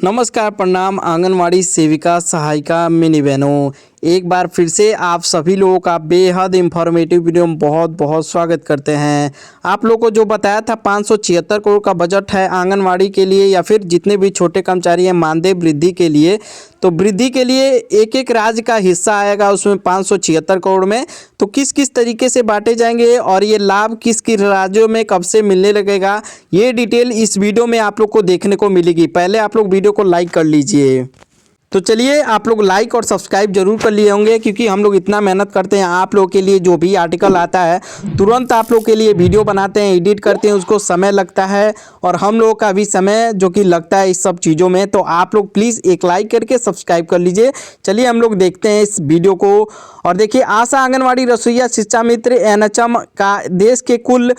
नमस्कार, प्रणाम आंगनवाड़ी सेविका सहायिका मिनी बहनों। एक बार फिर से आप सभी लोगों का बेहद इंफॉर्मेटिव वीडियो में बहुत बहुत स्वागत करते हैं। आप लोगों को जो बताया था 576 करोड़ का बजट है आंगनवाड़ी के लिए या फिर जितने भी छोटे कर्मचारी हैं मानदेय वृद्धि के लिए। तो वृद्धि के लिए एक एक राज्य का हिस्सा आएगा उसमें 576 करोड़ में। तो किस किस तरीके से बांटे जाएंगे और ये लाभ किस किस राज्यों में कब से मिलने लगेगा, ये डिटेल इस वीडियो में आप लोग को देखने को मिलेगी। पहले आप लोग वीडियो को लाइक कर लीजिए। तो चलिए आप लोग लाइक और सब्सक्राइब जरूर कर लिए होंगे क्योंकि हम लोग इतना मेहनत करते हैं आप लोग के लिए। जो भी आर्टिकल आता है तुरंत आप लोग के लिए वीडियो बनाते हैं, एडिट करते हैं, उसको समय लगता है और हम लोगों का भी समय जो कि लगता है इस सब चीज़ों में। तो आप लोग प्लीज़ एक लाइक करके सब्सक्राइब कर लीजिए। चलिए हम लोग देखते हैं इस वीडियो को। और देखिए, आशा आंगनवाड़ी रसोईया शिक्षा मित्र एनएचएम का देश के कुल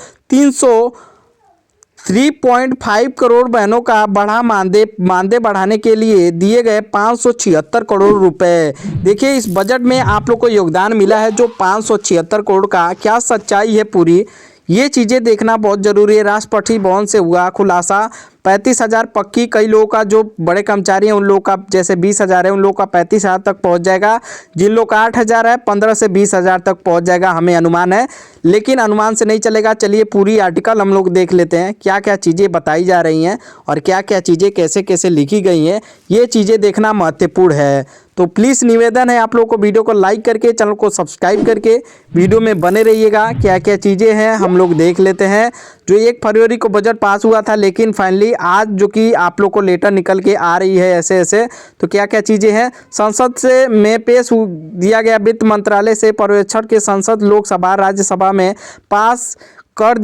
3.5 करोड़ बहनों का बढ़ा मानदेय बढ़ाने के लिए दिए गए 576 करोड़ रुपए। देखिए, इस बजट में आप लोग को योगदान मिला है जो 576 करोड़ का, क्या सच्चाई है पूरी, ये चीज़ें देखना बहुत ज़रूरी है। राष्ट्रपति भवन से हुआ खुलासा, 35,000 पक्की, कई लोगों का जो बड़े कर्मचारी हैं उन लोगों का जैसे 20,000 है उन लोगों का 35,000 तक पहुंच जाएगा। जिन लोगों का 8,000 है 15 से 20,000 तक पहुंच जाएगा, हमें अनुमान है, लेकिन अनुमान से नहीं चलेगा। चलिए पूरी आर्टिकल हम लोग देख लेते हैं, क्या क्या चीज़ें बताई जा रही हैं और क्या क्या चीज़ें कैसे कैसे लिखी गई हैं, ये चीज़ें देखना महत्वपूर्ण है। तो प्लीज़ निवेदन है आप लोगों को वीडियो को लाइक करके चैनल को सब्सक्राइब करके वीडियो में बने रहिएगा। क्या क्या चीज़ें हैं हम लोग देख लेते हैं। जो 1 फरवरी को बजट पास हुआ था लेकिन फाइनली आज जो कि आप लोग को लेटर निकल के आ रही है ऐसे ऐसे। तो क्या क्या चीज़ें हैं, संसद से में पेश दिया गया वित्त मंत्रालय से पर्यवेक्षण के संसद लोकसभा राज्यसभा में पास कर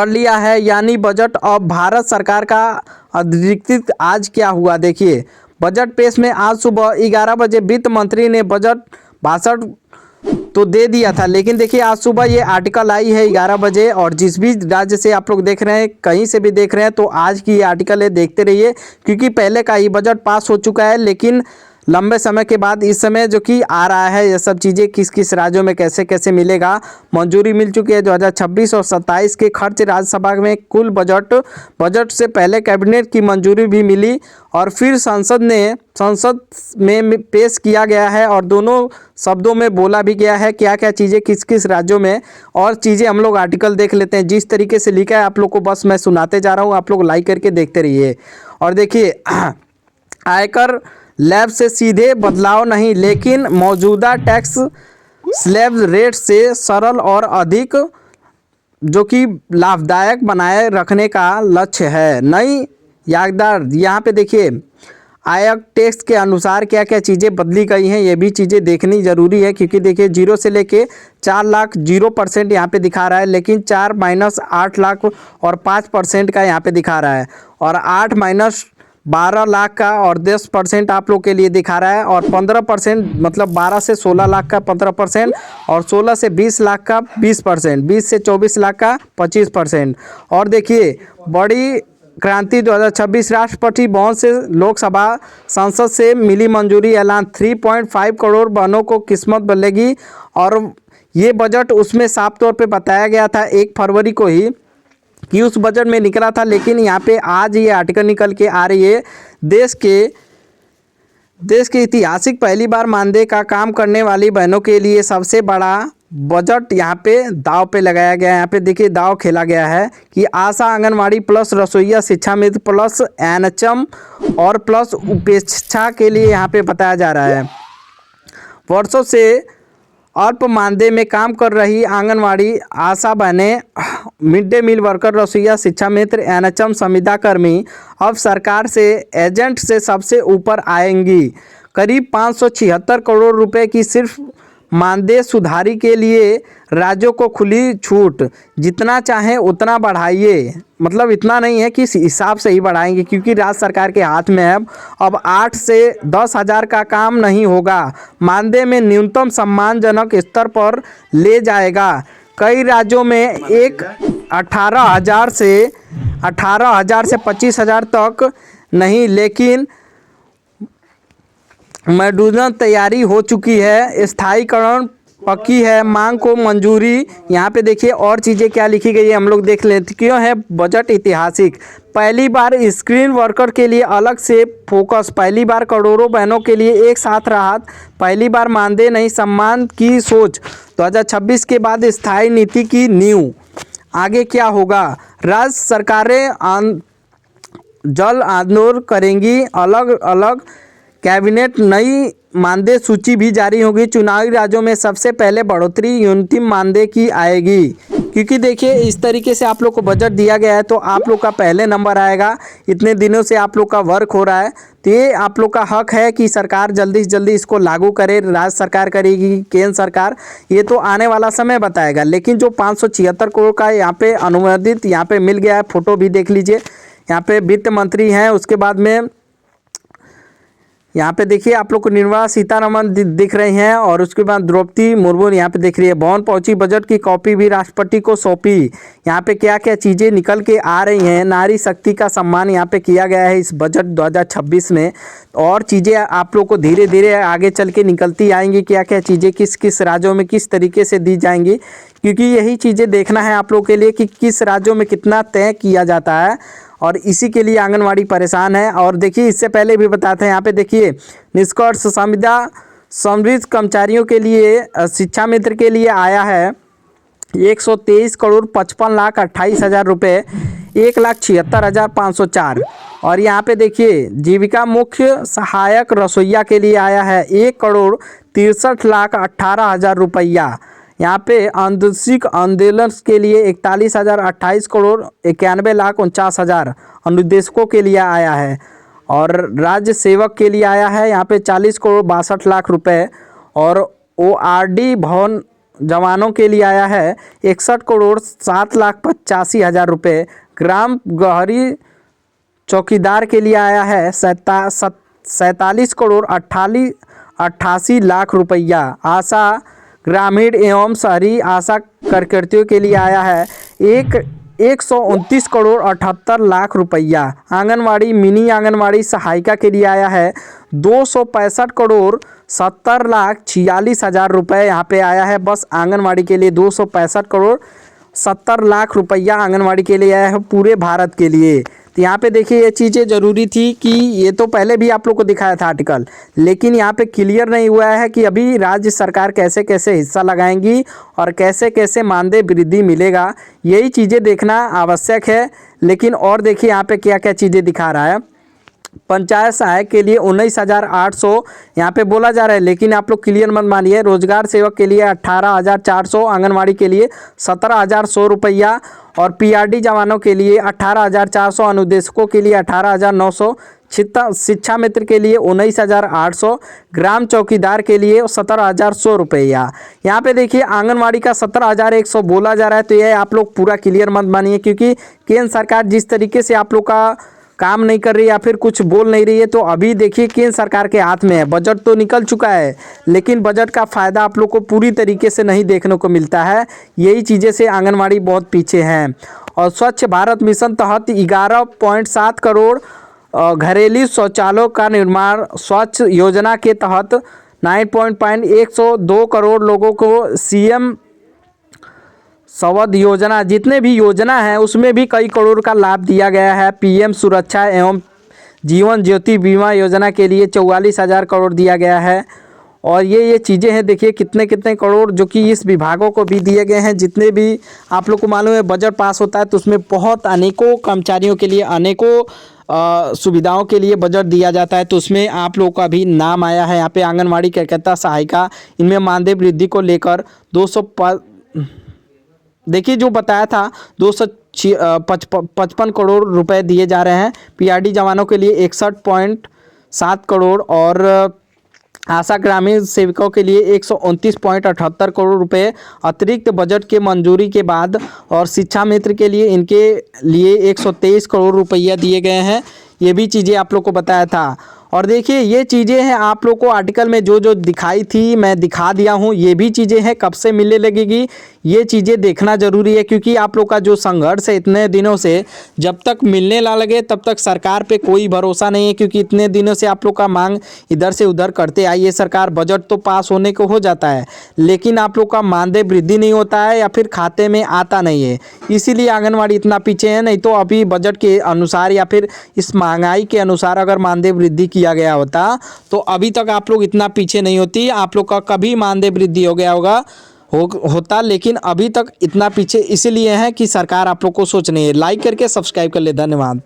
लिया है, यानी बजट अब भारत सरकार का अधिकृत। आज क्या हुआ देखिए, बजट पेश में आज सुबह 11 बजे वित्त मंत्री ने बजट भाषण तो दे दिया था, लेकिन देखिए आज सुबह ये आर्टिकल आई है 11 बजे। और जिस भी राज्य से आप लोग देख रहे हैं, कहीं से भी देख रहे हैं, तो आज की ये आर्टिकल है, देखते रहिए क्योंकि पहले का ही बजट पास हो चुका है लेकिन लंबे समय के बाद इस समय जो कि आ रहा है, ये सब चीज़ें किस किस राज्यों में कैसे कैसे मिलेगा, मंजूरी मिल चुकी है। 2026 और 27 के खर्च राज्यसभा में कुल बजट से पहले कैबिनेट की मंजूरी भी मिली और फिर संसद में पेश किया गया है और दोनों शब्दों में बोला भी गया है क्या क्या चीज़ें किस किस राज्यों में। और चीज़ें हम लोग आर्टिकल देख लेते हैं, जिस तरीके से लिखा है आप लोग को बस मैं सुनाते जा रहा हूँ, आप लोग लाइक करके देखते रहिए। और देखिए, आयकर स्लैब से सीधे बदलाव नहीं, लेकिन मौजूदा टैक्स स्लैब रेट से सरल और अधिक जो कि लाभदायक बनाए रखने का लक्ष्य है। नई यादगार यहाँ पे देखिए, आयकर टैक्स के अनुसार क्या क्या चीज़ें बदली गई हैं, ये भी चीज़ें देखनी ज़रूरी है क्योंकि देखिए 0 से लेके 4 लाख 0% यहाँ पे दिखा रहा है, लेकिन 4 माइनस 8 लाख और 5% का यहाँ पे दिखा रहा है, और 8 माइनस 12 लाख का और 10% आप लोग के लिए दिखा रहा है, और 15% मतलब 12 से 16 लाख का 15%, और 16 से 20 लाख का 20%, 20 से 24 लाख का 25%। और देखिए, बड़ी क्रांति 2026 राष्ट्रपति भवन से लोकसभा संसद से मिली मंजूरी, ऐलान 3.5 करोड़ बहनों को किस्मत बदलेगी। और ये बजट उसमें साफ तौर पे बताया गया था 1 फरवरी को ही कि उस बजट में निकला था, लेकिन यहाँ पे आज ये आर्टिकल निकल के आ रही है। देश के ऐतिहासिक पहली बार मानदेय का काम करने वाली बहनों के लिए सबसे बड़ा बजट यहाँ पे दाव पे लगाया गया है। यहाँ पे देखिए दाव खेला गया है कि आशा आंगनवाड़ी प्लस रसोईया शिक्षा मित्र प्लस एनएचएम और प्लस उपेक्षा के लिए यहाँ पे बताया जा रहा है। वर्षों से अल्प मानदेय में काम कर रही आंगनवाड़ी आशा बहनें, मिड डे मील वर्कर, रसोईया शिक्षा मित्र, एनएचएम संविदा कर्मी अब सरकार से एजेंट से सबसे ऊपर आएंगी। करीब 576 करोड़ रुपए की सिर्फ मानदेय सुधारी के लिए राज्यों को खुली छूट, जितना चाहें उतना बढ़ाइए। मतलब इतना नहीं है कि हिसाब से ही बढ़ाएंगे क्योंकि राज्य सरकार के हाथ में है। अब 8 से 10,000 का काम नहीं होगा, मानदेय में न्यूनतम सम्मानजनक स्तर पर ले जाएगा। कई राज्यों में 18,000 से 25,000 तक नहीं, लेकिन मॉड्यूलर तैयारी हो चुकी है, स्थायीकरण पक्की है, मांग को मंजूरी। यहाँ पे देखिए और चीज़ें क्या लिखी गई है हम लोग देख लेते। क्यों है बजट ऐतिहासिक, पहली बार स्क्रीन वर्कर के लिए अलग से फोकस, पहली बार करोड़ों बहनों के लिए एक साथ राहत, पहली बार मानदेय नहीं सम्मान की सोच, 2026 के बाद स्थायी नीति की नींव। आगे क्या होगा? राज्य सरकारें जल आंदोलन करेंगी, अलग अलग कैबिनेट, नई मानदेय सूची भी जारी होगी। चुनावी राज्यों में सबसे पहले बढ़ोतरी न्यूनतम मानदेय की आएगी, क्योंकि देखिए इस तरीके से आप लोग को बजट दिया गया है तो आप लोग का पहले नंबर आएगा। इतने दिनों से आप लोग का वर्क हो रहा है तो ये आप लोग का हक है कि सरकार जल्दी से जल्दी इसको लागू करे। राज्य सरकार करेगी, केंद्र सरकार, ये तो आने वाला समय बताएगा। लेकिन जो 576 करोड़ का यहाँ पे अनुमोदित यहाँ पे मिल गया है, फोटो भी देख लीजिए। यहाँ पे वित्त मंत्री हैं, उसके बाद में यहाँ पे देखिए आप लोग को निर्मला सीतारमण दिख रही हैं, और उसके बाद द्रौपदी मुर्मू यहाँ पे दिख रही है। भवन पहुंची, बजट की कॉपी भी राष्ट्रपति को सौंपी। यहाँ पे क्या क्या चीज़ें निकल के आ रही हैं। नारी शक्ति का सम्मान यहाँ पे किया गया है इस बजट 2026 में, और चीज़ें आप लोग को धीरे धीरे आगे चल के निकलती आएंगी। क्या क्या चीज़ें किस किस राज्यों में किस तरीके से दी जाएंगी, क्योंकि यही चीज़ें देखना है आप लोग के लिए कि किस राज्यों में कितना तय किया जाता है, और इसी के लिए आंगनवाड़ी परेशान है। और देखिए इससे पहले भी बताते हैं, यहाँ पे देखिए निष्कर्ष संविदा समृद्ध कर्मचारियों के लिए शिक्षा मित्र के लिए आया है 123 करोड़ 55 लाख 28 हज़ार रुपये, 1,76,504। और यहाँ पे देखिए जीविका मुख्य सहायक रसोइया के लिए आया है 1 करोड़ 63 लाख 18 हज़ार रुपया। यहाँ पे अनुदेशिक आंदोलन के लिए 41,028 करोड़ 91 लाख 49 हज़ार अनुदेशकों के लिए आया है। और राज्य सेवक के लिए आया है यहाँ पे 40 करोड़ 62 लाख रुपए। और ORD भवन जवानों के लिए आया है 61 करोड़ 7 लाख 85 हज़ार रुपये। ग्राम गहरी चौकीदार के लिए आया है 47 करोड़ 88 लाख रुपया। आशा ग्रामीण एवं शहरी आशा कार्यकर्तियों के लिए आया है 129 करोड़ 78 लाख रुपया। आंगनवाड़ी मिनी आंगनवाड़ी सहायिका के लिए आया है 265 करोड़ 70 लाख 46 हज़ार रुपये। यहाँ पे आया है बस आंगनवाड़ी के लिए 265 करोड़ 70 लाख रुपया आंगनवाड़ी के लिए आया है पूरे भारत के लिए। तो यहाँ पे देखिए ये चीज़ें ज़रूरी थी कि ये तो पहले भी आप लोग को दिखाया था आर्टिकल, लेकिन यहाँ पे क्लियर नहीं हुआ है कि अभी राज्य सरकार कैसे कैसे हिस्सा लगाएंगी और कैसे कैसे मानदेय वृद्धि मिलेगा। यही चीज़ें देखना आवश्यक है। लेकिन और देखिए यहाँ पे क्या क्या चीज़ें दिखा रहा है। पंचायत सहायक के लिए 19,800 यहाँ पे बोला जा रहा है, लेकिन आप लोग क्लियर मत मानिए। रोजगार सेवक के लिए 18,400, आंगनवाड़ी के लिए 17,100 रुपया, और PRD जवानों के लिए 18,400, अनुदेशकों के लिए 18,900, शिक्षा मित्र के लिए 19,800, ग्राम चौकीदार के लिए 17,100 रुपया। यहाँ पे देखिए आंगनवाड़ी का 17,100 बोला जा रहा है। तो ये आप लोग पूरा क्लियर मत मानिए, क्योंकि केंद्र सरकार जिस तरीके से आप लोग का काम नहीं कर रही या फिर कुछ बोल नहीं रही है, तो अभी देखिए केंद्र सरकार के हाथ में है। बजट तो निकल चुका है, लेकिन बजट का फ़ायदा आप लोग को पूरी तरीके से नहीं देखने को मिलता है। यही चीज़ें से आंगनवाड़ी बहुत पीछे हैं। और स्वच्छ भारत मिशन तहत 11.7 करोड़ घरेलू शौचालयों का निर्माण, स्वच्छ योजना के तहत 9.102 करोड़ लोगों को CM संवाद योजना, जितने भी योजना है उसमें भी कई करोड़ का लाभ दिया गया है। PM सुरक्षा एवं जीवन ज्योति बीमा योजना के लिए 44,000 करोड़ दिया गया है। और ये चीज़ें हैं, देखिए कितने कितने करोड़ जो कि इस विभागों को भी दिए गए हैं। जितने भी आप लोग को मालूम है बजट पास होता है तो उसमें बहुत अनेकों कर्मचारियों के लिए अनेकों सुविधाओं के लिए बजट दिया जाता है, तो उसमें आप लोगों का भी नाम आया है। यहाँ पे आंगनवाड़ी कार्यकर्ता सहायिका, इनमें मानदेय वृद्धि को लेकर 200 देखिए जो बताया था 255 करोड़ रुपए दिए जा रहे हैं। PRD जवानों के लिए 61.7 करोड़, और आशा ग्रामीण सेवकों के लिए 129.78 करोड़ रुपए अतिरिक्त बजट के मंजूरी के बाद, और शिक्षा मित्र के लिए इनके लिए 123 करोड़ रुपया दिए गए हैं। ये भी चीज़ें आप लोग को बताया था। और देखिए ये चीज़ें हैं आप लोग को आर्टिकल में जो जो दिखाई थी मैं दिखा दिया हूँ। ये भी चीज़ें हैं, कब से मिलने लगेगी ये चीज़ें देखना ज़रूरी है, क्योंकि आप लोग का जो संघर्ष है इतने दिनों से, जब तक मिलने ना लगे तब तक सरकार पे कोई भरोसा नहीं है। क्योंकि इतने दिनों से आप लोग का मांग इधर से उधर करते आई है सरकार। बजट तो पास होने को हो जाता है, लेकिन आप लोग का मानदेय वृद्धि नहीं होता है या फिर खाते में आता नहीं है, इसीलिए आंगनवाड़ी इतना पीछे है। नहीं तो अभी बजट के अनुसार या फिर इस महंगाई के अनुसार अगर मानदेय वृद्धि किया गया होता तो अभी तक आप लोग इतना पीछे नहीं होती, आप लोग का कभी मानदेय वृद्धि हो गया होता। लेकिन अभी तक इतना पीछे इसीलिए है कि सरकार आप लोग को सोच नहीं है। लाइक करके सब्सक्राइब कर ले। धन्यवाद।